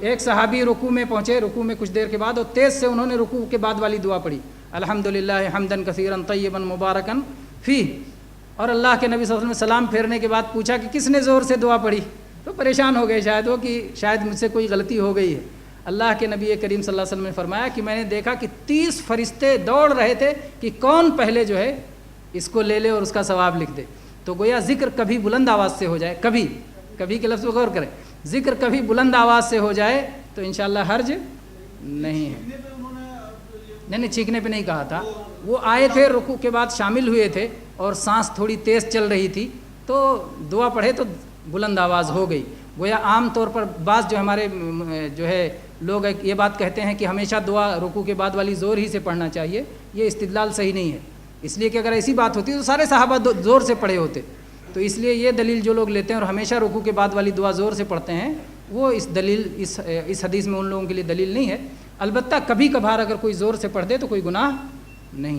ایک صحابی رکوع میں پہنچے، رکوع میں کچھ دیر کے بعد، اور تیز سے انہوں نے رکوع کے بعد والی دعا پڑھی، الحمدللہ حمدن کثیرا طیبا مبارکا فیہ، اور اللہ کے نبی صلی اللہ علیہ وسلم نے سلام پھیرنے کے بعد پوچھا کہ کس نے زور سے دعا پڑھی، تو پریشان ہو گئے شاید وہ کہ شاید مجھ سے کوئی غلطی ہو گئی ہے۔ اللہ کے نبی کریم صلی اللہ علیہ وسلم نے فرمایا کہ میں نے دیکھا کہ 30 فرشتے دوڑ رہے تھے کہ کون پہلے جو ہے اس کو لے لے اور اس کا ثواب لکھ دے۔ تو گویا ذکر کبھی بلند آواز سے ہو جائے، کبھی کے لفظ پہ غور کریں، ذکر کبھی بلند آواز سے ہو جائے تو انشاءاللہ حرج نہیں ہے۔ نہیں چھینکنے پہ نہیں کہا تھا، وہ آئے تھے رکوع کے بعد شامل ہوئے تھے اور سانس تھوڑی تیز چل رہی تھی تو دعا پڑھے تو بلند آواز ہو گئی۔ گویا عام طور پر بعض جو ہمارے جو ہے لوگ یہ بات کہتے ہیں کہ ہمیشہ دعا رکوع کے بعد والی زور ہی سے پڑھنا چاہیے، یہ استدلال صحیح نہیں ہے، اس لیے کہ اگر ایسی بات ہوتی تو سارے صحابہ زور سے پڑھے ہوتے، تو اس لیے یہ دلیل جو لوگ لیتے ہیں اور ہمیشہ رکوع کے بعد والی دعا زور سے پڑھتے ہیں، وہ اس حدیث میں ان لوگوں کے لیے دلیل نہیں ہے۔ البتہ کبھی کبھار اگر کوئی زور سے پڑھ دے تو کوئی گناہ نہیں۔